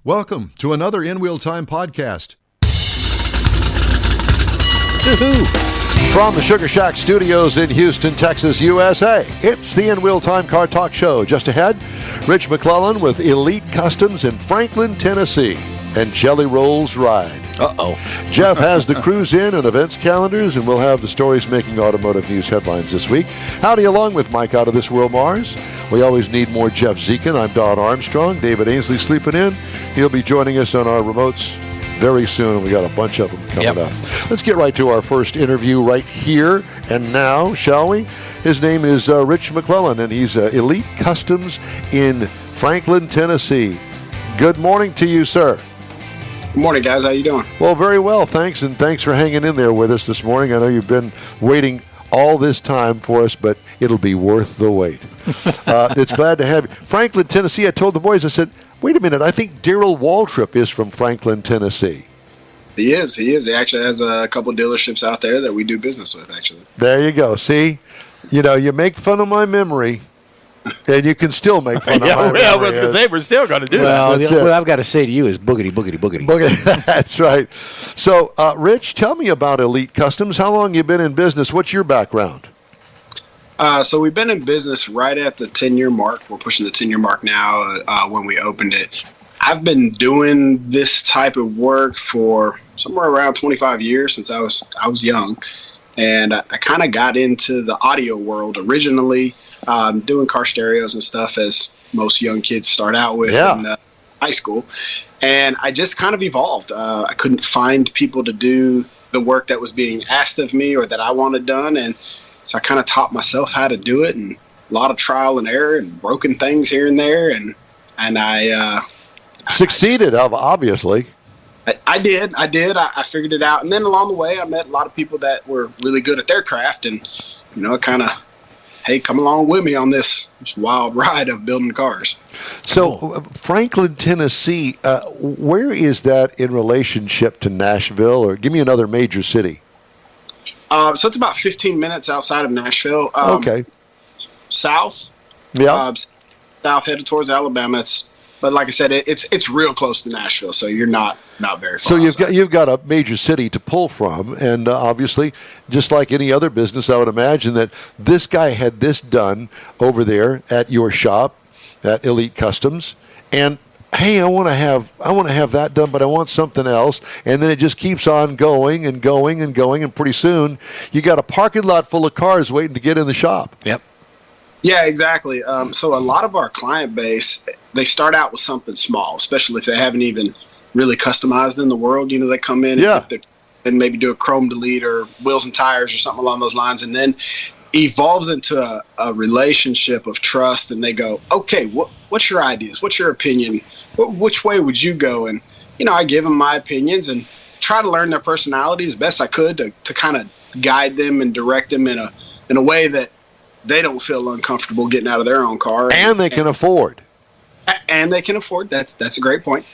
Welcome to another In Wheel Time podcast. From the Sugar Shack Studios in Houston, Texas, USA, it's the In Wheel Time Car Talk Show. Just ahead, Rich McClellan with Elite Customs in Franklin, Tennessee, and Jelly Rolls Ride. Jeff has the cruise in and events calendars, and we'll have the stories making automotive news headlines this week. Howdy along with Mike out of this world, Mars. We always need more Jeff Zekin. I'm Don Armstrong. David Ainsley sleeping in. He'll be joining us on our remotes very soon, and we got a bunch of them coming up. Let's get right to our first interview right here and now, shall we? His name is Rich McClellan, and he's Elite Customs in Franklin, Tennessee. Good morning to you, sir. Good morning, guys. How you doing? Well, very well, thanks, and thanks for hanging in there with us this morning. I know you've been waiting all this time for us, but it'll be worth the wait. It's glad to have you. Franklin, Tennessee, I told the boys, I said, wait a minute, I think Darrell Waltrip is from Franklin, Tennessee. He is. He actually has a couple dealerships out there that we do business with, actually. There you go. See, you know, you make fun of my memory, and you can still make fun of my memory. Yeah, I was going to say, we're still going to do that. What I've got to say to you is boogity, boogity, boogity. That's right. So, Rich, tell me about Elite Customs. How long you been in business? What's your background? So we've been in business right at the 10-year mark. We're pushing the 10-year mark now when we opened it. I've been doing this type of work for somewhere around 25 years since I was young. And I kind of got into the audio world originally, doing car stereos and stuff, as most young kids start out with in high school. And I just kind of evolved. I couldn't find people to do the work that was being asked of me or that I wanted done. And so I kind of taught myself how to do it, and a lot of trial and error and broken things here and there. And I succeeded, obviously. I did. I figured it out. And then along the way, I met a lot of people that were really good at their craft, and, you know, kind of, hey, come along with me on this wild ride of building cars. So, Franklin, Tennessee, where is that in relationship to Nashville? Or give me another major city. So it's about 15 minutes outside of Nashville. Okay. South. Yeah. South, headed towards Alabama. But like I said, it's real close to Nashville, so you're not very far. So you've got a major city to pull from, and obviously, just like any other business, I would imagine that this guy had this done over there at your shop, at Elite Customs, and hey, I want to have that done, but I want something else, and then it just keeps on going and going and going, and pretty soon you got a parking lot full of cars waiting to get in the shop. Yep. Yeah, exactly. So a lot of our client base, they start out with something small, especially if they haven't even really customized in the world. You know, they come in and maybe do a chrome delete or wheels and tires or something along those lines, and then evolves into a relationship of trust, and they go, okay, what's your ideas? What's your opinion? Which way would you go? And, you know, I give them my opinions and try to learn their personality as best I could to kind of guide them and direct them in a way that they don't feel uncomfortable getting out of their own car. And they can afford. And they can afford. That's a great point.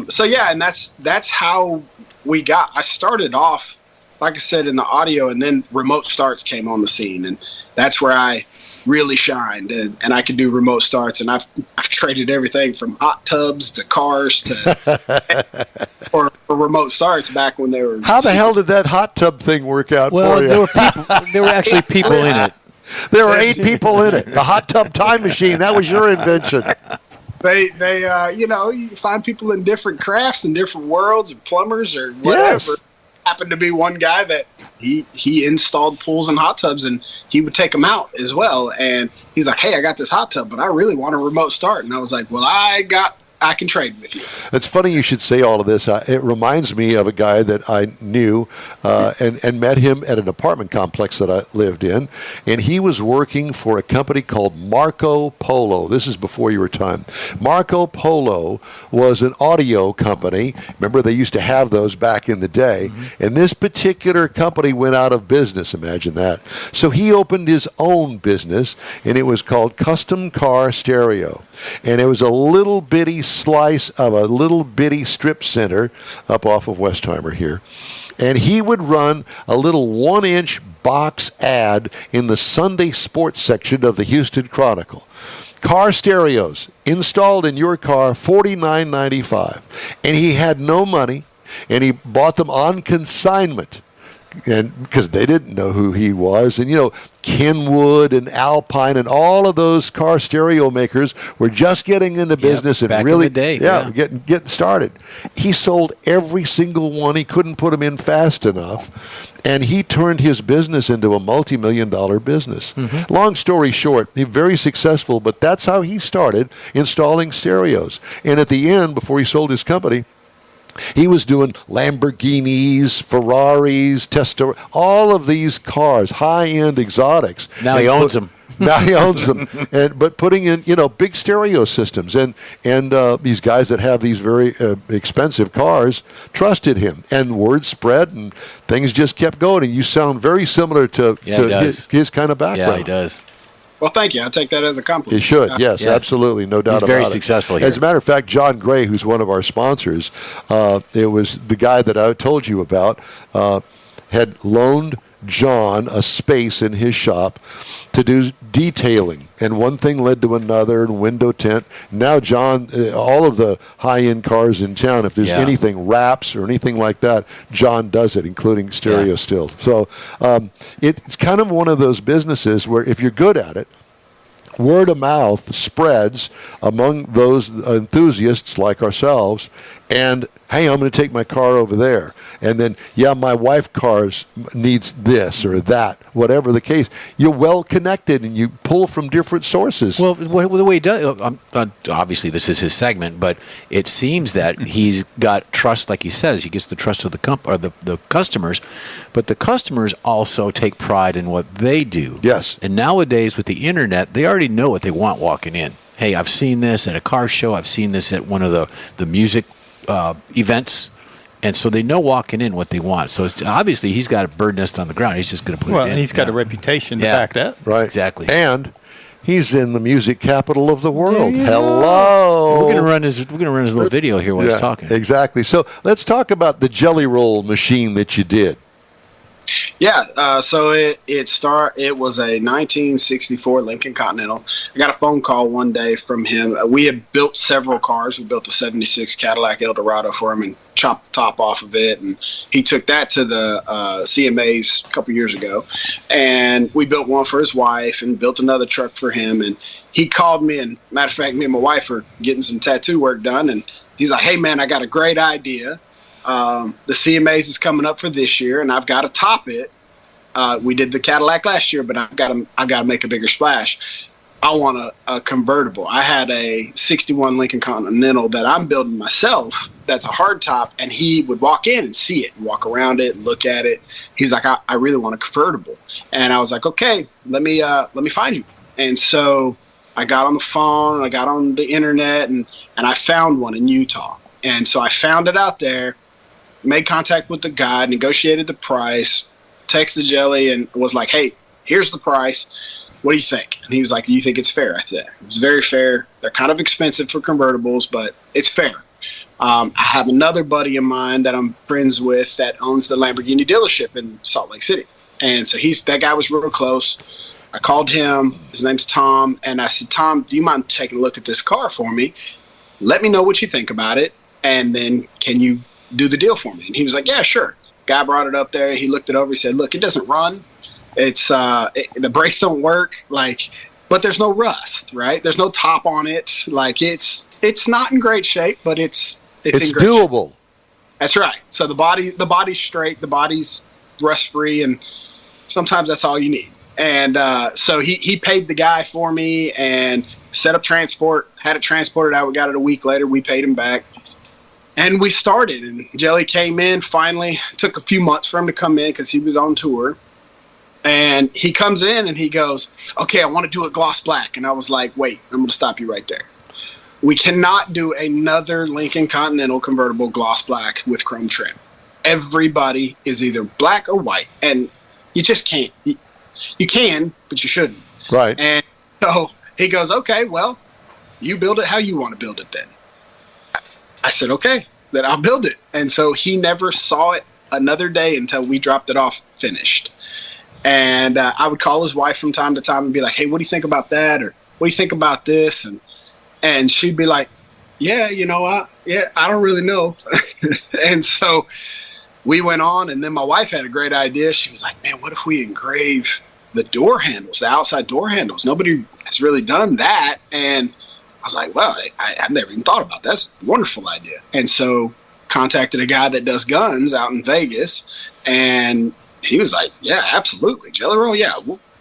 So, yeah, and that's how we got. I started off, like I said, in the audio, and then remote starts came on the scene. And that's where I really shined. And I could do remote starts. And I've traded everything from hot tubs to cars to or remote starts back when they were. How the hell did that hot tub thing work out for you? There were actually people in it. There were 8 people in it. The hot tub time machine, that was your invention. They you know, you find people in different crafts and different worlds, and plumbers or whatever. Yes. Happened to be one guy that he installed pools and hot tubs, and he would take them out as well. And he's like, hey, I got this hot tub, but I really want a remote start. And I was like, well, I can trade with you. It's funny you should say all of this. It reminds me of a guy that I knew and met him at an apartment complex that I lived in, and he was working for a company called Marco Polo. This is before your time. Marco Polo was an audio company. Remember, they used to have those back in the day, and this particular company went out of business. Imagine that. So he opened his own business, and it was called Custom Car Stereo, and it was a little bitty slice of a little bitty strip center up off of Westheimer here. And he would run a little 1-inch box ad in the Sunday sports section of the Houston Chronicle. Car stereos installed in your car, $49.95. And he had no money, and he bought them on consignment. And because they didn't know who he was, and Kenwood and Alpine and all of those car stereo makers were just getting into business and back really, in the day, getting started. He sold every single one. He couldn't put them in fast enough, and he turned his business into a multi-million-dollar business. Mm-hmm. Long story short, he's very successful, but that's how he started installing stereos. And at the end, before he sold his company, he was doing Lamborghinis, Ferraris, all of these cars, high-end exotics. Now he owns them. Now he owns them, but putting in big stereo systems, and these guys that have these very expensive cars trusted him, and word spread, and things just kept going. And you sound very similar to his kind of background. Yeah, he does. Well, thank you. I take that as a compliment. You should, yes, absolutely, no doubt about it. He's very successful here. As a matter of fact, John Gray, who's one of our sponsors, it was the guy that I told you about, had loaned John a space in his shop to do detailing, and one thing led to another, and window tint. Now John, all of the high-end cars in town, if there's anything wraps or anything like that, John does it, including stereo stills. So it's kind of one of those businesses where if you're good at it, word of mouth spreads among those enthusiasts like ourselves, and hey, I'm going to take my car over there. And then, my wife cars needs this or that, whatever the case. You're well connected, and you pull from different sources. Well, the way he does, obviously this is his segment, but it seems that he's got trust, like he says. He gets the trust of the customers, but the customers also take pride in what they do. Yes. And nowadays with the internet, they already know what they want walking in. Hey, I've seen this at a car show. I've seen this at one of the music events. And so they know walking in what they want. So obviously he's got a bird nest on the ground. He's just going to put it in. Well, and he's got a reputation to back that. Right. Exactly. And he's in the music capital of the world. Hello. We're going to run his little video here while he's talking. Exactly. So let's talk about the jelly roll machine that you did. Yeah, so it was a 1964 Lincoln Continental. I got a phone call one day from him. We had built several cars. We built a 76 Cadillac Eldorado for him and chopped the top off of it. And he took that to the CMAs a couple years ago. And we built one for his wife and built another truck for him. And he called me, and matter of fact, me and my wife are getting some tattoo work done. And he's like, hey, man, I got a great idea. The CMAs is coming up for this year, and I've got to top it. We did the Cadillac last year, but I've got to make a bigger splash. I want a convertible. I had a 61 Lincoln Continental that I'm building myself. That's a hard top, and he would walk in and see it, walk around it, look at it. He's like, I really want a convertible, and I was like, okay, let me find you. And so I got on the phone, I got on the internet, and I found one in Utah. And so I found it out there. Made contact with the guy, negotiated the price, texted Jelly, and was like, hey, here's the price. What do you think? And he was like, you think it's fair? I said, it's very fair. They're kind of expensive for convertibles, but it's fair. I have another buddy of mine that I'm friends with that owns the Lamborghini dealership in Salt Lake City. And so that guy was real close. I called him. His name's Tom. And I said, Tom, do you mind taking a look at this car for me? Let me know what you think about it. And then can you do the deal for me? And he was like, yeah, sure. Guy brought it up there. He looked it over. He said, look, it doesn't run. It's the brakes don't work, but there's no rust, right? There's no top on it. It's not in great shape, but it's in great doable shape. That's right. So the body's straight, the body's rust free, and sometimes that's all you need. And so he paid the guy for me and set up transport, had it transported out. We got it a week later. We paid him back. And we started, and Jelly came in finally. Took a few months for him to come in because he was on tour. And he comes in and he goes, okay, I want to do it gloss black. And I was like, wait, I'm going to stop you right there. We cannot do another Lincoln Continental convertible gloss black with chrome trim. Everybody is either black or white, and you just can't. You can, but you shouldn't. Right. And so he goes, okay, well, you build it how you want to build it then. I said, okay, then I'll build it. And so he never saw it another day until we dropped it off finished. And I would call his wife from time to time and be like, hey, what do you think about that? Or what do you think about this? And she'd be like, yeah, I don't really know. And so we went on, and then my wife had a great idea. She was like, man, what if we engrave the door handles, the outside door handles? Nobody has really done that. And I was like, well, I've never even thought about that. That's a wonderful idea. And so contacted a guy that does guns out in Vegas, and he was like, yeah, absolutely. Jelly roll? Yeah,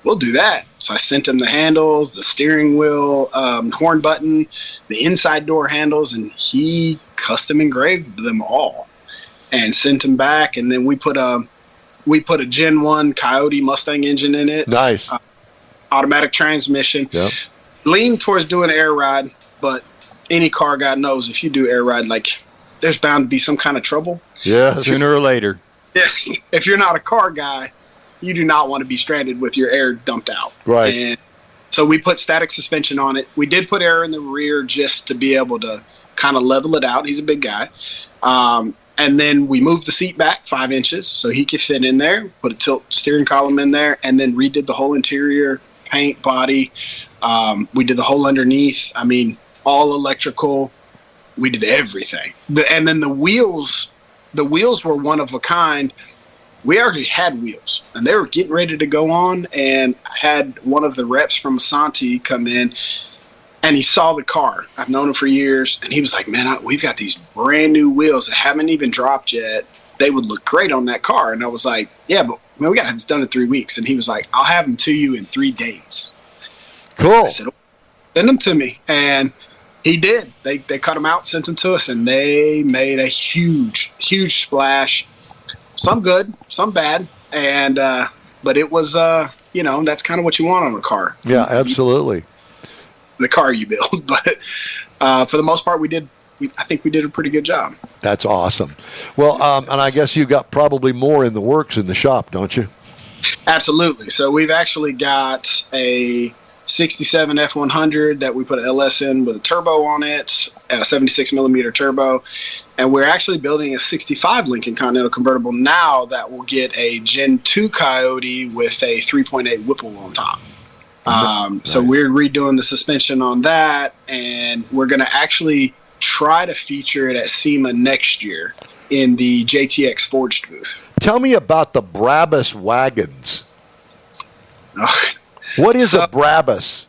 we'll do that. So I sent him the handles, the steering wheel, horn button, the inside door handles, and he custom engraved them all and sent them back. And then we put a Gen One Coyote Mustang engine in it. Nice. Automatic transmission. Yep. Lean towards doing air ride, but any car guy knows if you do air ride, like, there's bound to be some kind of trouble. Yeah. Sooner or later. If you're not a car guy, you do not want to be stranded with your air dumped out. Right. And so we put static suspension on it. We did put air in the rear just to be able to kind of level it out. He's a big guy. And then we moved the seat back 5 inches so he could fit in there, put a tilt steering column in there, and then redid the whole interior, paint, body. We did the whole underneath. I mean, all electrical. We did everything. And then the wheels were one of a kind. We already had wheels, and they were getting ready to go on, and I had one of the reps from Asante come in, and he saw the car. I've known him for years, and he was like, man, we've got these brand new wheels that haven't even dropped yet. They would look great on that car. And I was like, yeah, but man, we got to have this done in 3 weeks. And he was like, I'll have them to you in 3 days. Cool. I said, send them to me. And he did. They cut them out, sent them to us, and they made a huge, huge splash. Some good, some bad, and but it was that's kind of what you want on a car. Yeah, absolutely. The car you build, but for the most part, I think we did a pretty good job. That's awesome. Well, and I guess you got probably more in the works in the shop, don't you? Absolutely. So we've actually got a 67 F100 that we put an LS in with a turbo on it, a 76 millimeter turbo. And we're actually building a 65 Lincoln Continental convertible now that will get a Gen 2 Coyote with a 3.8 Whipple on top. Nice. So we're redoing the suspension on that, and we're going to actually try to feature it at SEMA next year in the JTX Forged booth. Tell me about the Brabus wagons. What is a Brabus?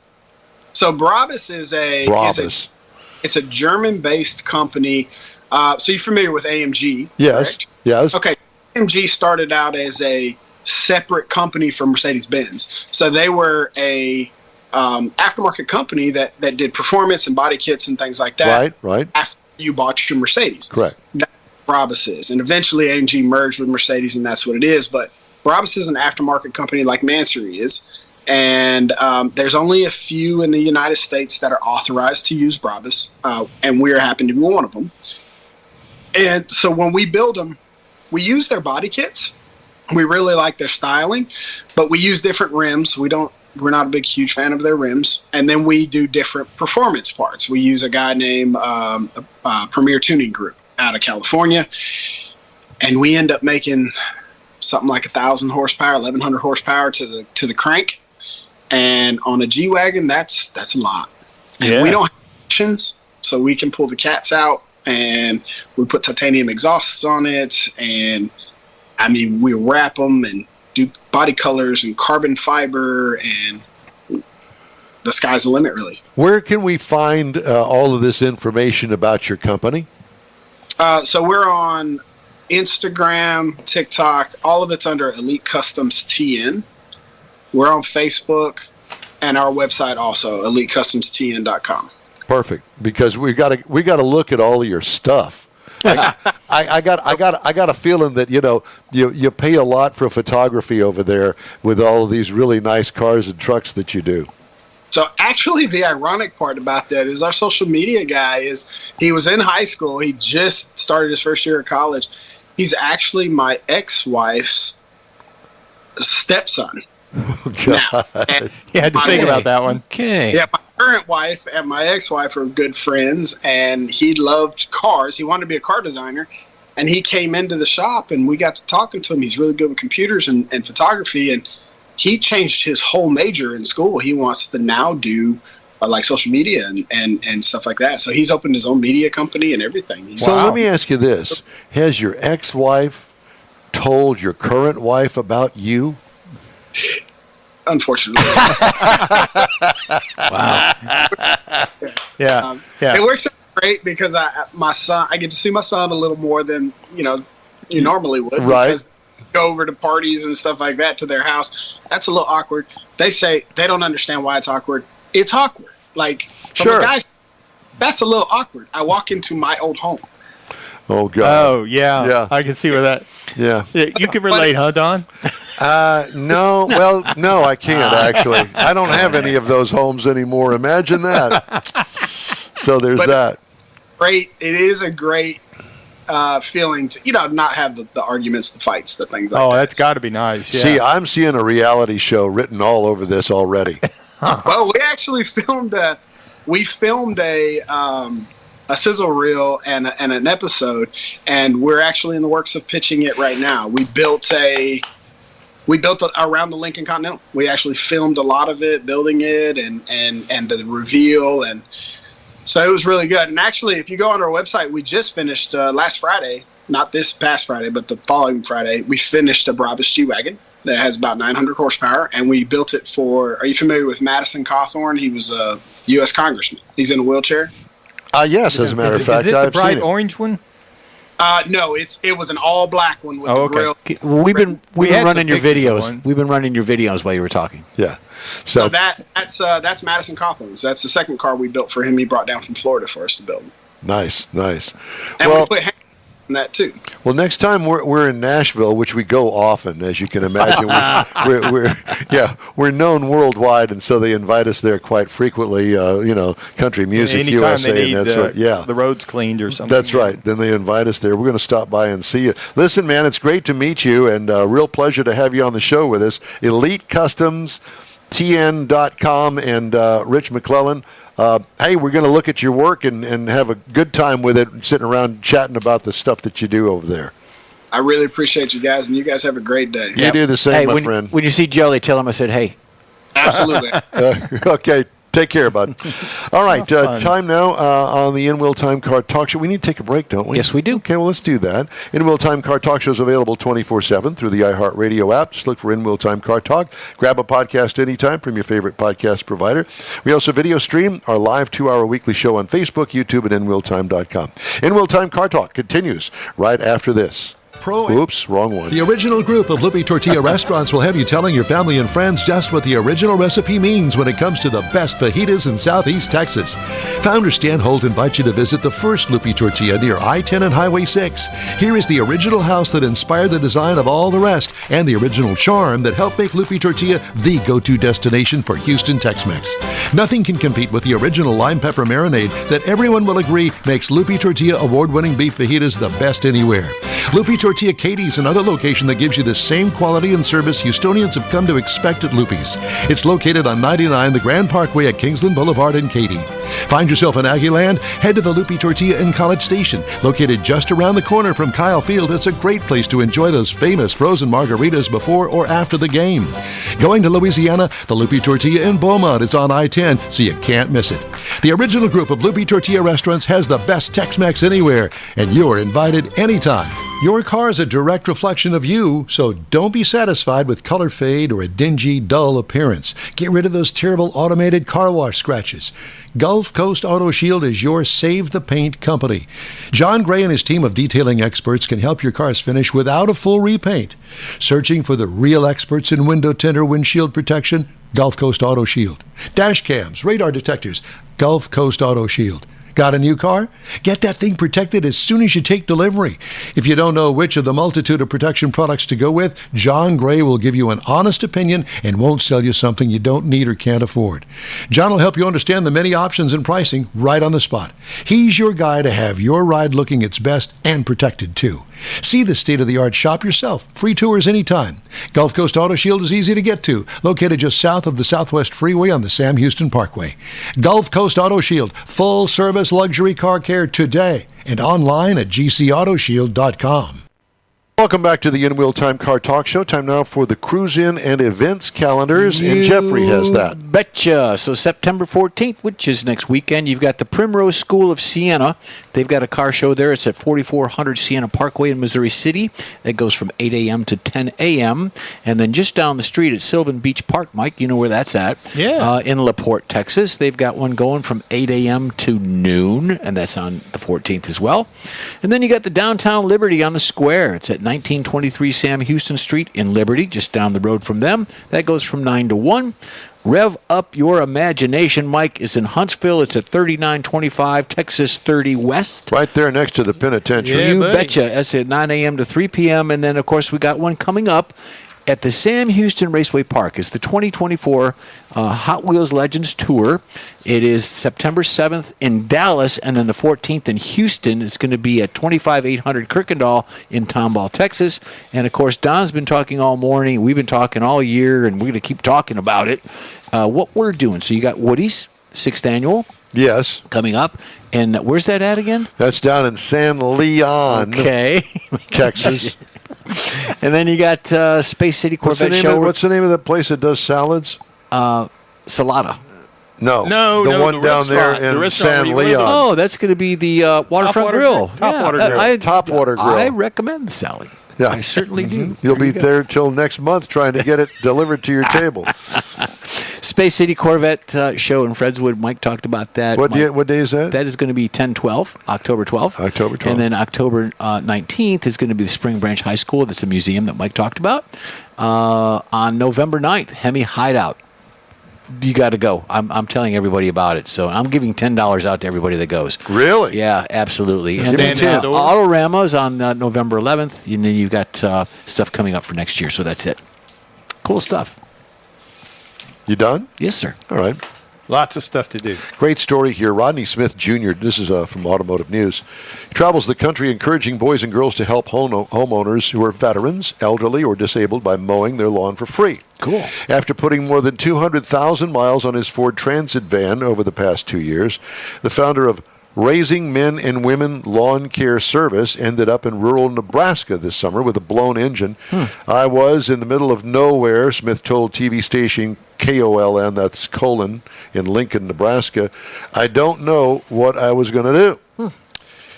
So Brabus is it's a German-based company. So you're familiar with AMG? Yes. Correct? Yes. Okay. AMG started out as a separate company from Mercedes-Benz. So they were a aftermarket company that did performance and body kits and things like that. Right. After you bought your Mercedes. Correct. That's what Brabus is. And eventually AMG merged with Mercedes, and that's what it is. But Brabus is an aftermarket company like Mansory is. And there's only a few in the United States that are authorized to use Brabus, and we're happy to be one of them. And so when we build them, we use their body kits. We really like their styling, but we use different rims. We're not a big, huge fan of their rims. And then we do different performance parts. We use a guy named Premier Tuning Group out of California, and we end up making something like 1,000 horsepower, 1,100 horsepower to the crank. And on a G-Wagon, that's a lot. And we don't have options, so we can pull the cats out, and we put titanium exhausts on it, and I mean, we wrap them and do body colors and carbon fiber, and the sky's the limit, really. Where can we find all of this information about your company? So we're on Instagram, TikTok, all of it's under Elite Customs TN. We're on Facebook, and our website also, elitecustomstn.com. Perfect, because we got to look at all of your stuff. I got a feeling that you pay a lot for photography over there with all of these really nice cars and trucks that you do. So actually, the ironic part about that is our social media guy he was in high school. He just started his first year of college. He's actually my ex-wife's stepson. Oh, God. You had to think about that one. Okay. Yeah, my current wife and my ex-wife are good friends, and he loved cars. He wanted to be a car designer, and he came into the shop, and we got to talking to him. He's really good with computers and photography, and he changed his whole major in school. He wants to now do like social media and stuff like that. So he's opened his own media company and everything. So let me ask you this. Has your ex-wife told your current wife about you? Unfortunately. Wow. Yeah. It works out great because I get to see my son a little more than, you normally would. Right. Because go over to parties and stuff like that to their house. That's a little awkward. They say they don't understand why it's awkward. It's awkward. Like, from sure. a guy, that's a little awkward. I walk into my old home. Oh, God. Oh, yeah. I can see where that. Yeah. You can relate, huh, Don? No. Well, no, I can't, actually. I don't have any of those homes anymore. Imagine that. So there's that. Great. It is a great feeling to, not have the arguments, the fights, the things like that. Oh, that's got to be nice. Yeah. See, I'm seeing a reality show written all over this already. Well, we actually filmed a sizzle reel and an episode, and we're actually in the works of pitching it right now. We built around the Lincoln Continental. We actually filmed a lot of it, building it and the reveal, and so it was really good. And actually, if you go on our website, we just finished last Friday, not this past Friday, but the following Friday, we finished a Brabus G-Wagon that has about 900 horsepower, and we built it for, are you familiar with Madison Cawthorn? He was a U.S. congressman. He's in a wheelchair. Yes, as a matter of fact, is it the I've bright seen it. orange one? No, it was an all black one with the grill. Well, we've been had running some your pictures of videos. one. We've been running your videos while you were talking. Yeah. So that's Madison Cawthorn's. That's the second car we built for him. He brought down from Florida for us to build. Nice. And we put Henry in that too. Well, next time we're in Nashville, which we go often, as you can imagine. We're known worldwide, and so they invite us there quite frequently. Country music, Anytime USA, they need and that's right. Yeah, the roads cleaned or something. that's right. Then they invite us there. We're going to stop by and see you. Listen, man, it's great to meet you, and real pleasure to have you on the show with us. Elite Customs, TN.com, and Rich McClellan. Hey, we're going to look at your work and have a good time with it, sitting around chatting about the stuff that you do over there. I really appreciate you guys, and you guys have a great day. You do the same, my friend. When you see Jelly, tell him I said, hey. Absolutely. Okay. Take care, bud. All right, time now on the In-Wheel Time Car Talk Show. We need to take a break, don't we? Yes, we do. Okay, well, let's do that. In-Wheel Time Car Talk Show is available 24/7 through the iHeartRadio app. Just look for In-Wheel Time Car Talk. Grab a podcast anytime from your favorite podcast provider. We also video stream our live 2-hour weekly show on Facebook, YouTube, and InWheelTime.com. In-Wheel Time Car Talk continues right after this. Oops, wrong one. The original group of Lupe Tortilla restaurants will have you telling your family and friends just what the original recipe means when it comes to the best fajitas in Southeast Texas. Founder Stan Holt invites you to visit the first Lupe Tortilla near I-10 and Highway 6. Here is the original house that inspired the design of all the rest and the original charm that helped make Lupe Tortilla the go-to destination for Houston Tex-Mex. Nothing can compete with the original lime pepper marinade that everyone will agree makes Lupe Tortilla award-winning beef fajitas the best anywhere. Lupe Tortilla Katie's another location that gives you the same quality and service Houstonians have come to expect at Lupe's. It's located on 99 the Grand Parkway at Kingsland Boulevard in Katy. Find yourself in Aggieland? Head to the Lupe Tortilla in College Station. Located just around the corner from Kyle Field, it's a great place to enjoy those famous frozen margaritas before or after the game. Going to Louisiana? The Lupe Tortilla in Beaumont is on I-10, so you can't miss it. The original group of Lupe Tortilla restaurants has the best Tex-Mex anywhere, and you're invited anytime. Your car is a direct reflection of you, so don't be satisfied with color fade or a dingy, dull appearance. Get rid of those terrible automated car wash scratches. Gulf Coast Auto Shield is your Save the Paint company. John Gray and his team of detailing experts can help your cars finish without a full repaint. Searching for the real experts in window tint or windshield protection? Gulf Coast Auto Shield. Dash cams, radar detectors? Gulf Coast Auto Shield. Got a new car? Get that thing protected as soon as you take delivery. If you don't know which of the multitude of protection products to go with, John Gray will give you an honest opinion and won't sell you something you don't need or can't afford. John will help you understand the many options and pricing right on the spot. He's your guy to have your ride looking its best and protected too. See the state-of-the-art shop yourself. Free tours anytime. Gulf Coast Auto Shield is easy to get to, located just south of the Southwest Freeway on the Sam Houston Parkway. Gulf Coast Auto Shield, full-service luxury car care today, and online at gcautoshield.com. Welcome back to the In Wheel Time Car Talk Show. Time now for the cruise-in and events calendars, and Jeffrey has that. Betcha. So September 14th, which is next weekend, you've got the Primrose School of Siena. They've got a car show there. It's at 4400 Siena Parkway in Missouri City. That goes from 8 a.m. to 10 a.m. And then just down the street at Sylvan Beach Park, Mike, you know where that's at. Yeah. In LaPorte, Texas. They've got one going from 8 a.m. to noon, and that's on the 14th as well. And then you got the Downtown Liberty on the Square. It's at 1923 Sam Houston Street in Liberty, just down the road from them. That goes from 9 to 1. Rev Up Your Imagination, Mike, is in Huntsville. It's at 3925 Texas 30 West. Right there next to the penitentiary. Yeah, You buddy. betcha. That's at 9 a.m. to 3 p.m. And then, of course, we got one coming up at the Sam Houston Raceway Park. It's the 2024 Hot Wheels Legends Tour. It is September 7th in Dallas, and then the 14th in Houston. It's going to be at 25800 Kirkendall in Tomball, Texas. And, of course, Don's been talking all morning. We've been talking all year, and we're going to keep talking about it. What we're doing. So you got Woody's 6th annual Yes. coming up. And where's that at again? That's down in San Leon, Okay. Texas. And then you got Space City Corvette Show. What's the name of that place that does salads? Salada. No, No, the one the down there restaurant. The in restaurant San where you live. Leon. Oh, that's going to be the Waterfront Water Grill. Grill. Topwater Grill. Topwater Grill. I recommend the salad. Yeah. I certainly do. You'll be there till next month trying to get it delivered to your table. Space City Corvette Show in Fredswood. Mike talked about that. What day is that? That is going to be 10/12, October 12th. October 12th. And then October 19th is going to be the Spring Branch High School. That's a museum that Mike talked about. On November 9th, Hemi Hideout. You got to go. I'm telling everybody about it. So I'm giving $10 out to everybody that goes. Really? Yeah, absolutely. Give And me then 10. Autorama is on November 11th. And then you've got stuff coming up for next year. So that's it. Cool stuff. You done? Yes, sir. All right. Lots of stuff to do. Great story here. Rodney Smith Jr., this is from Automotive News. He travels the country encouraging boys and girls to help homeowners who are veterans, elderly, or disabled by mowing their lawn for free. Cool. After putting more than 200,000 miles on his Ford Transit van over the past 2 years, the founder of Raising Men and Women Lawn Care Service ended up in rural Nebraska this summer with a blown engine. I was in the middle of nowhere, Smith told TV station KOLN, that's Colon, in Lincoln, Nebraska. I don't know what I was going to do.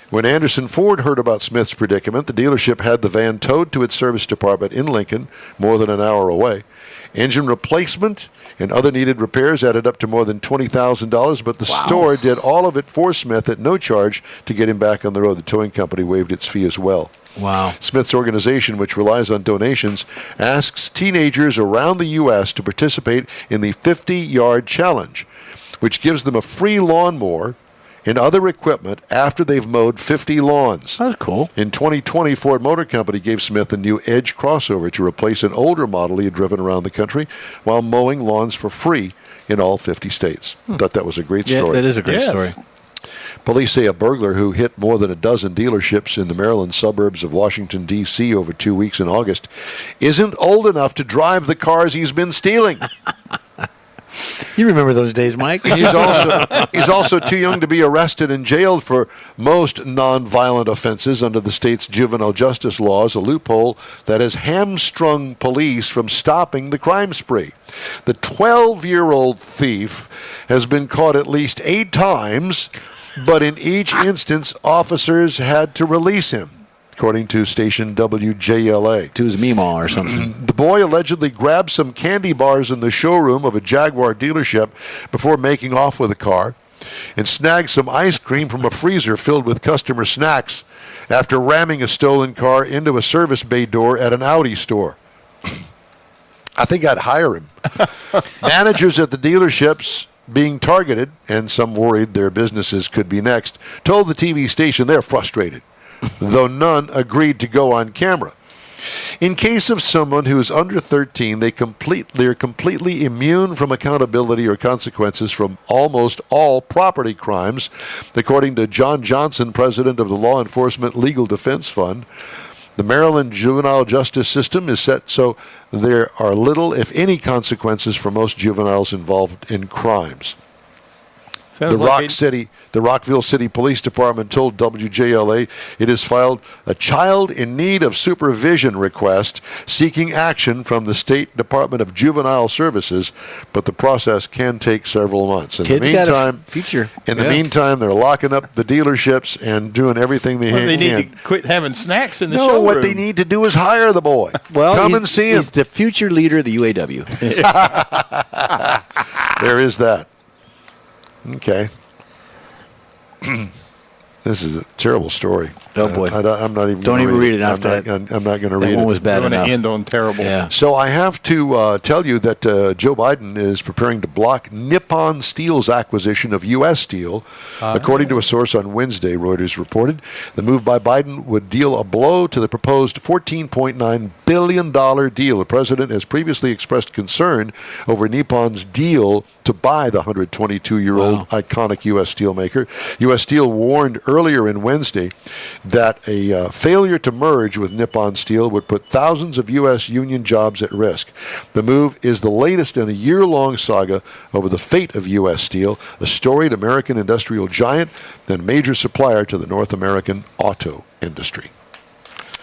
When Anderson Ford heard about Smith's predicament, the dealership had the van towed to its service department in Lincoln, more than an hour away. Engine replacement and other needed repairs added up to more than $20,000, but the store did all of it for Smith at no charge to get him back on the road. The towing company waived its fee as well. Wow. Smith's organization, which relies on donations, asks teenagers around the U.S. to participate in the 50-yard challenge, which gives them a free lawnmower and other equipment after they've mowed 50 lawns. That's cool. In 2020, Ford Motor Company gave Smith a new Edge crossover to replace an older model he had driven around the country while mowing lawns for free in all 50 states. Thought that was a great story. Yeah, that is a great Yes. story. Police say a burglar who hit more than a dozen dealerships in the Maryland suburbs of Washington, D.C. over 2 weeks in August isn't old enough to drive the cars he's been stealing. You remember those days, Mike? He's also too young to be arrested and jailed for most nonviolent offenses under the state's juvenile justice laws, a loophole that has hamstrung police from stopping the crime spree. The 12-year-old thief has been caught at least 8 times, but in each instance, officers had to release him, according to station WJLA. To his Meemaw or something. The boy allegedly grabbed some candy bars in the showroom of a Jaguar dealership before making off with a car and snagged some ice cream from a freezer filled with customer snacks after ramming a stolen car into a service bay door at an Audi store. I think I'd hire him. Managers at the dealerships being targeted, and some worried their businesses could be next, told the TV station they're frustrated, though none agreed to go on camera. In case of someone who is under 13, they're completely immune from accountability or consequences from almost all property crimes, according to John Johnson, president of the Law Enforcement Legal Defense Fund. The Maryland juvenile justice system is set so there are little, if any, consequences for most juveniles involved in crimes. Sounds The like the Rockville City Police Department told WJLA it has filed a child in need of supervision request seeking action from the State Department of Juvenile Services, but the process can take several months. In the meantime, they're locking up the dealerships and doing everything they can. They need to quit having snacks in the No, showroom. what they need to do is hire the boy. Well, come and see him. He's the future leader of the UAW. There is that. Okay. This is a terrible story. Oh, boy. I'm not even. Don't even read it I'm after not, that. I'm not going to read it. That one was bad Going to enough. end on terrible. Yeah. So I have to tell you that Joe Biden is preparing to block Nippon Steel's acquisition of U.S. Steel. According to a source on Wednesday, Reuters reported, the move by Biden would deal a blow to the proposed $14.9 billion deal. The president has previously expressed concern over Nippon's deal to buy the 122-year-old iconic U.S. steelmaker. U.S. Steel warned earlier in Wednesday that a failure to merge with Nippon Steel would put thousands of U.S. union jobs at risk. The move is the latest in a year-long saga over the fate of U.S. Steel, a storied American industrial giant and major supplier to the North American auto industry.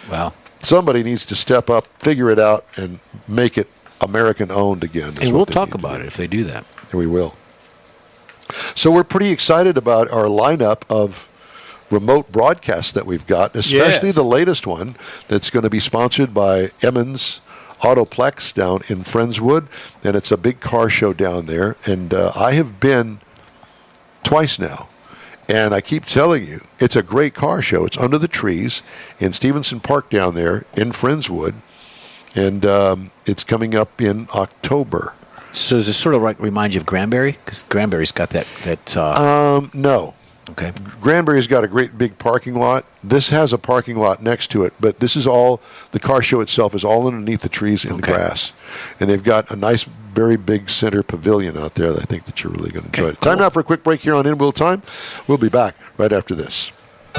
Wow. Somebody needs to step up, figure it out, and make it American-owned again. And we'll talk about it if they do that. We will. So we're pretty excited about our lineup of remote broadcasts that we've got, especially the latest one that's going to be sponsored by Emmons Autoplex down in Friendswood, and it's a big car show down there. And I have been twice now, and I keep telling you, it's a great car show. It's under the trees in Stevenson Park down there in Friendswood, and it's coming up in October. So does this sort of like remind you of Granbury? Because Granbury's got that. No. Okay. Granbury's got a great big parking lot. This has a parking lot next to it, but this is all, the car show itself is all underneath the trees in the grass. And they've got a nice, very big center pavilion out there that I think that you're really going to enjoy. Time now for a quick break here on In Wheel Time. We'll be back right after this.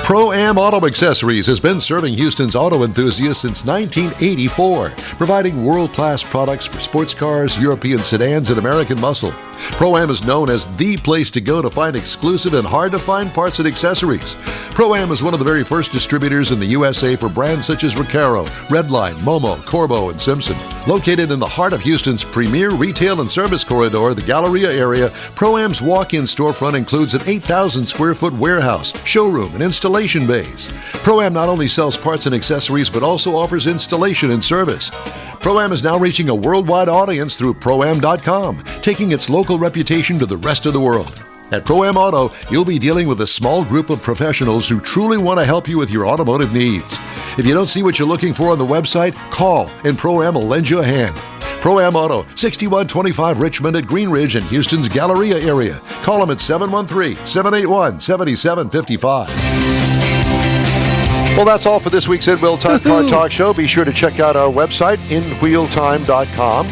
Pro-Am Auto Accessories has been serving Houston's auto enthusiasts since 1984, providing world-class products for sports cars, European sedans, and American muscle. Pro-Am is known as the place to go to find exclusive and hard-to-find parts and accessories. Pro-Am is one of the very first distributors in the USA for brands such as Recaro, Redline, Momo, Corbo, and Simpson. Located in the heart of Houston's premier retail and service corridor, the Galleria area, Pro-Am's walk-in storefront includes an 8,000-square-foot warehouse, showroom, and installation bays. Pro-Am not only sells parts and accessories, but also offers installation and service. Pro-Am is now reaching a worldwide audience through Pro-Am.com, taking its local reputation to the rest of the world. At Pro-Am Auto, you'll be dealing with a small group of professionals who truly want to help you with your automotive needs. If you don't see what you're looking for on the website, call and Pro-Am will lend you a hand. Pro-Am Auto, 6125 Richmond at Green Ridge in Houston's Galleria area. Call them at 713-781-7755. Well, that's all for this week's In Wheel Time Car Talk Show. Be sure to check out our website, inwheeltime.com.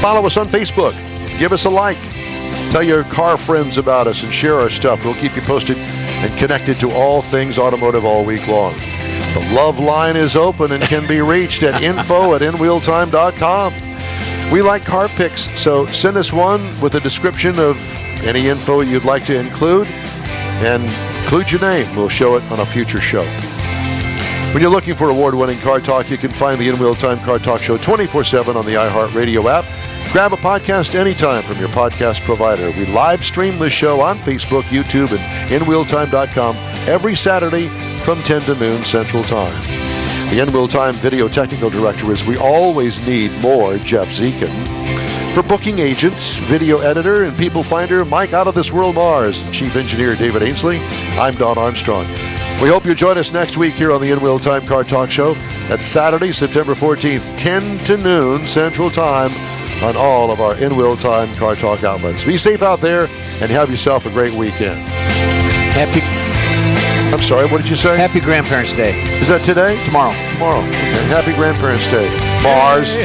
Follow us on Facebook. Give us a like. Tell your car friends about us and share our stuff. We'll keep you posted and connected to all things automotive all week long. The love line is open and can be reached at info@inwheeltime.com. We like car pics, so send us one with a description of any info you'd like to include, and include your name. We'll show it on a future show. When you're looking for award-winning car talk, you can find the In Wheel Time Car Talk Show 24/7 on the iHeartRadio app. Grab a podcast anytime from your podcast provider. We live stream the show on Facebook, YouTube, and inwheeltime.com every Saturday from 10 to noon Central Time. The In Wheel Time video technical director is We Always Need More, Jeff Zekin. For booking agents, video editor, and people finder, Mike Out of This World Mars, and chief engineer David Ainsley, I'm Don Armstrong. We hope you join us next week here on the In Wheel Time Car Talk Show. That's Saturday, September 14th, 10 to noon Central Time on all of our In Wheel Time Car Talk outlets. Be safe out there and have yourself a great weekend. I'm sorry, what did you say? Happy Grandparents' Day. Is that today? Tomorrow. Tomorrow. Okay. Happy Grandparents' Day. Mars.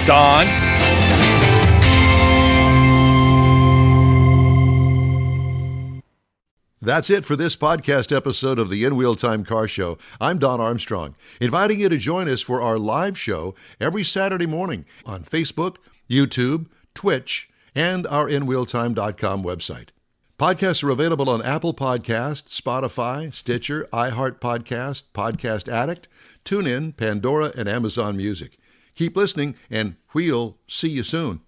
Don. That's it for this podcast episode of the In Wheel Time Car Show. I'm Don Armstrong, inviting you to join us for our live show every Saturday morning on Facebook, YouTube, Twitch, and our InWheelTime.com website. Podcasts are available on Apple Podcast, Spotify, Stitcher, iHeart Podcast, Podcast Addict, TuneIn, Pandora, and Amazon Music. Keep listening, and we'll see you soon.